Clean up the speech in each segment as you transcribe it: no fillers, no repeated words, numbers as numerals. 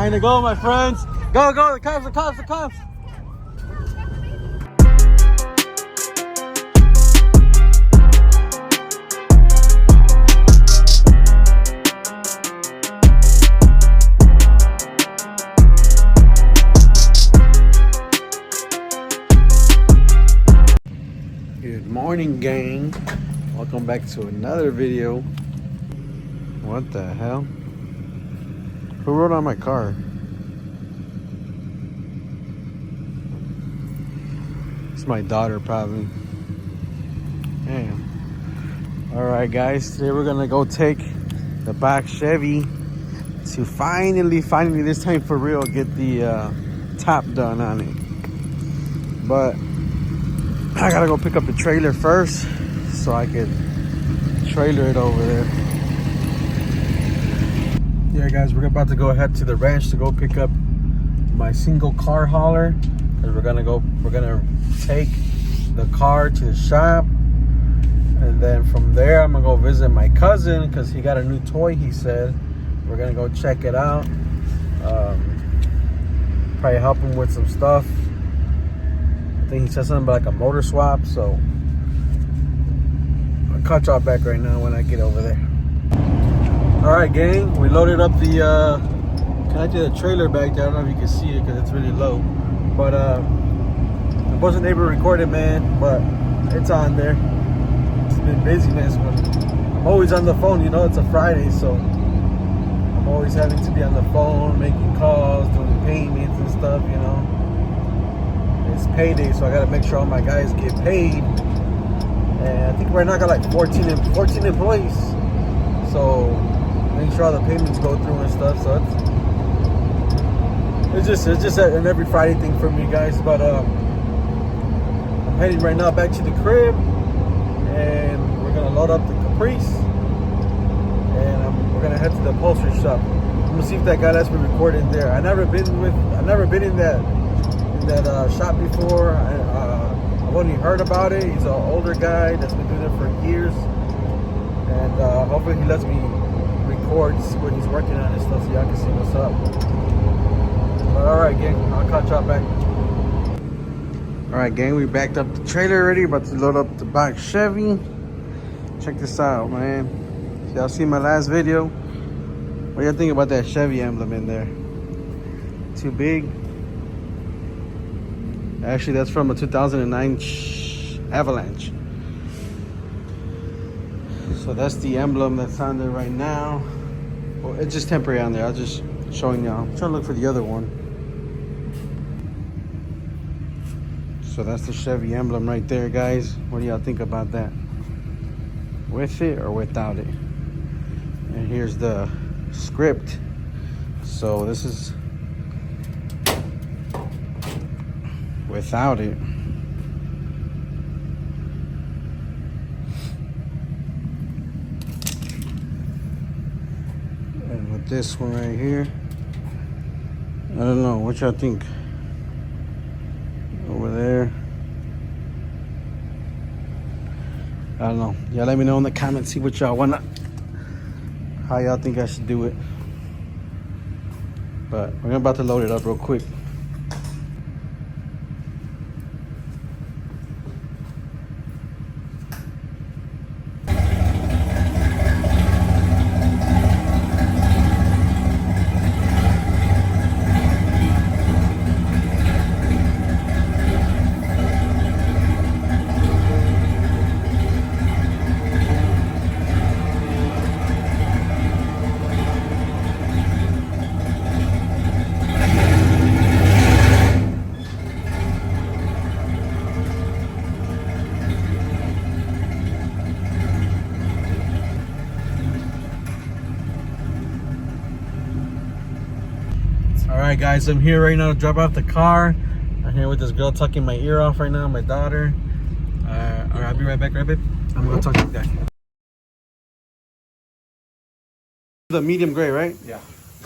Time to go, my friends. Go, go, the cops, the cops, the cops. Good morning, gang. Welcome back to another video. What the hell? Who wrote on my car? It's my daughter, probably. Damn. Alright, guys. Today we're gonna go take the back Chevy to finally, this time for real, get the top done on it. But I gotta go pick up the trailer first so I could trailer it over there. Yeah, guys, we're about to go ahead to the ranch to go pick up my single car hauler, because we're gonna take the car to the shop, and then from there I'm gonna go visit my cousin because he got a new toy. He said we're gonna go check it out, probably help him with some stuff. I think he said something about like a motor swap, so I'll cut y'all back right now when I get over there. Alright, gang, we loaded up the connected the trailer back there. I don't know if you can see it because it's really low, but I wasn't able to record it, man, but it's on there. It's been busyness, but I'm always on the phone, you know. It's a Friday, so I'm always having to be on the phone, making calls, doing payments and stuff, you know. It's payday, so I gotta make sure all my guys get paid. And I think right now I got like 14 employees, so make sure all the payments go through and stuff. So it's just an every Friday thing for me, guys. But I'm heading right now back to the crib, and we're gonna load up the Caprice, and we're gonna head to the upholstery shop. I'm gonna see if that guy lets me record in there. I've never been in that shop before. I've only heard about it. He's an older guy that's been doing it for years, and hopefully he lets me record what he's working on and stuff so y'all can see what's up. But alright, gang, I'll catch y'all back. Alright, gang, we backed up the trailer already, about to load up the back Chevy. Check this out, man. Y'all seen my last video? What do y'all think about that Chevy emblem in there? Too big? Actually, that's from a 2009 Avalanche. So that's the emblem that's on there right now. Well, it's just temporary on there. I was just showing y'all. I'm trying to look for the other one. So that's the Chevy emblem right there, guys. What do y'all think about that? With it or without it? And here's the script. So this is without it. And with this one right here, I don't know, what y'all think? Over there, I don't know. Y'all let me know in the comments, see what y'all wanna, how y'all think I should do it. But we're about to load it up real quick. Alright, guys, I'm here right now to drop off the car. I'm here with this girl tucking my ear off right now, my daughter. Alright, I'll be right back, right, babe? I'm gonna talk to you guys. The medium gray, right? Yeah.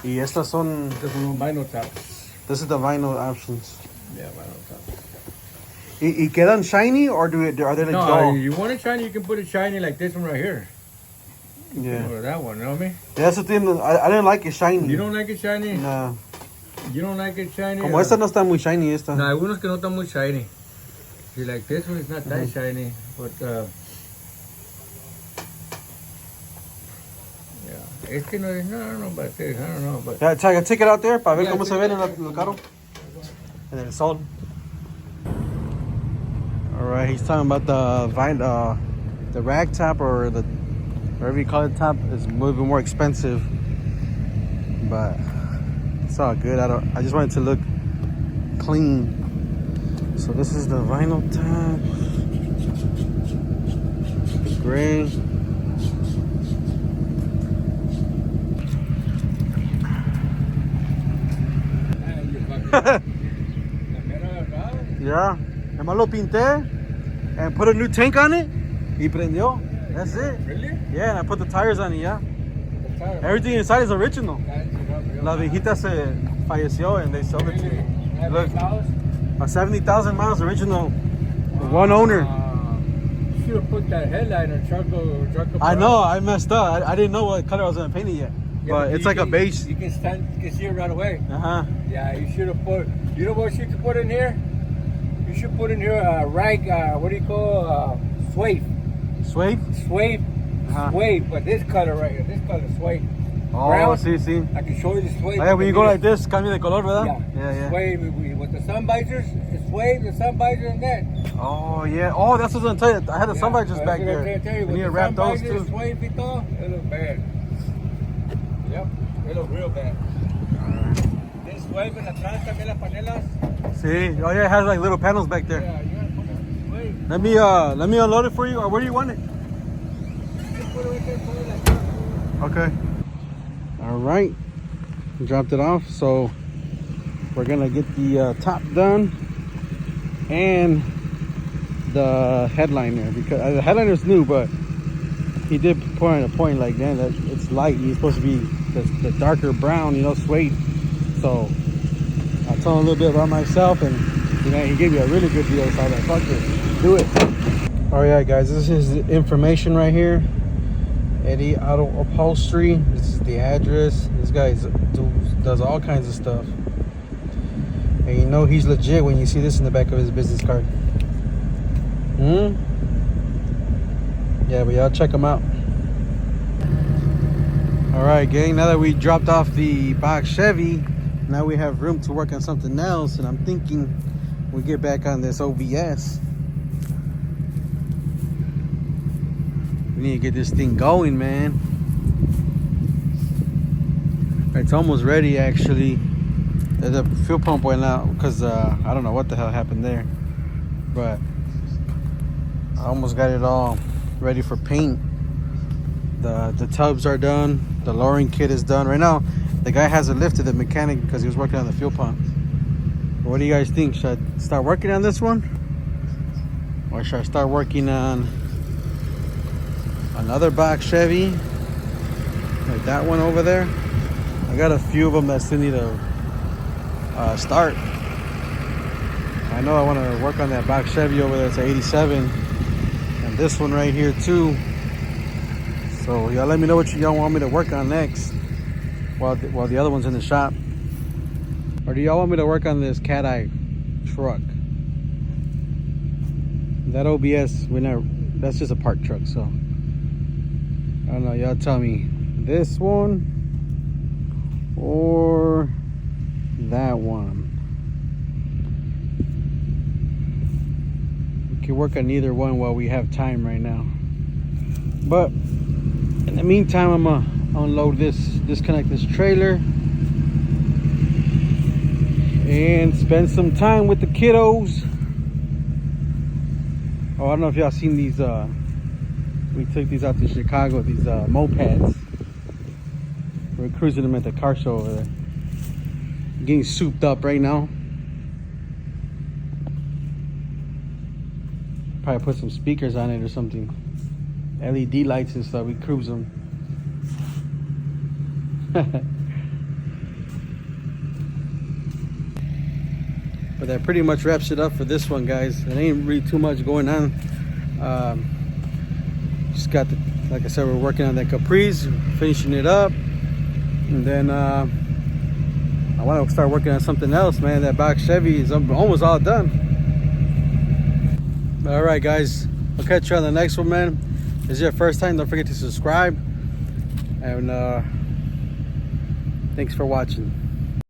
Y estas son... This is vinyl tops. This is the vinyl options. Yeah, vinyl tops. Y quedan shiny, or are they like no, dull? you want it shiny, you can put it shiny like this one right here. Yeah. Or that one, you know what I mean? That's the thing. I didn't like it shiny. You don't like it shiny? Nah. You don't like it shiny? Como esta no está muy shiny, esta. No, hay unos que no están muy shiny. See, like this one is not that shiny, but yeah, este no es, no, but I don't know, but Yeah, take it out there para ver Yeah, cómo se take ve it en el carro. En el sol. Alright, he's talking about the rag top or the whatever you call it top is a little bit more expensive. But it's all good. I just want it to look clean. So this is the vinyl top. The gray. Yeah. Además lo pinté and put a new tank on it. Y prendió. That's it. really? Yeah, and I put the tires on it, yeah. The tire. Everything inside is original. That's real La viejita se falleció and they sold it to Really? me. Have Look. this house? 70,000 miles original. One owner. You should have put that headline on charcoal. I know, I messed up. I didn't know what color I was gonna paint it yet. But it's like a beige. You can see it right away. Uh-huh. Yeah, you should have put. You know what you should put in here? You should put in here a rag. What do you call suede? Suede? Suede. Uh-huh. Suede, but this color right here. This color suede. Oh, Brown. sí. I can show you the suede. Oh, yeah, when you go like this, cambia de color, ¿verdad? Yeah. Suede with the sun visors. It's suede, the sun visors and that. Oh, yeah. Oh, that's what I was gonna tell you. I had the sun visors back there. We need to wrap those too. Suede pito, it look bad. Yep, it look real bad. This suede en atrás también las panelas. See? Oh, yeah, it has like little panels back there. Yeah, you gotta put it suede. Let me unload it for you, or where do you want it? Just put it right there, put it like that. Okay. All right. Dropped it off. So we're gonna get the top done and the headliner, because the headliner's new, but he did point a point like, man, that it's light. He's supposed to be the darker brown, suede. So I told him a little bit about myself, and he gave me a really good deal. So I was like, fuck it, do it. All right, guys, this is the information right here. Eddie Auto Upholstery. This is the address. This guy does all kinds of stuff, and he's legit when you see this in the back of his business card. Yeah, but y'all check him out. All right, gang, now that we dropped off the box Chevy, now we have room to work on something else, and I'm thinking we get back on this OBS. We need to get this thing going, man. It's almost ready, actually. The fuel pump went out because I don't know what the hell happened there, but I almost got it all ready for paint. The tubs are done. The lowering kit is done. Right now, the guy hasn't lifted the mechanic because he was working on the fuel pump. What do you guys think? Should I start working on this one? Or should I start working on another box Chevy? Like that one over there? I got a few of them that still need to start. I know I want to work on that box Chevy over there. It's an 87. And this one right here too. So y'all let me know what y'all want me to work on next while the other one's in the shop. Or do y'all want me to work on this cat eye truck? That OBS, that's just a park truck, so I don't know, y'all tell me. This one or that one? We can work on either one while we have time right now. But in the meantime, I'm gonna unload disconnect this trailer, and spend some time with the kiddos. Oh, I don't know if y'all seen these. We took these out to Chicago. These mopeds. We're cruising them at the car show over there. Getting souped up right now. Probably put some speakers on it or something. LED lights and stuff. We cruise them. But that pretty much wraps it up for this one, guys. There ain't really too much going on. Just got like I said, we're working on that caprice, finishing it up, and then I want to start working on something else, man. That back Chevy is almost all done. All right, guys. I'll catch you on the next one, man. If this is your first time, don't forget to subscribe. And thanks for watching.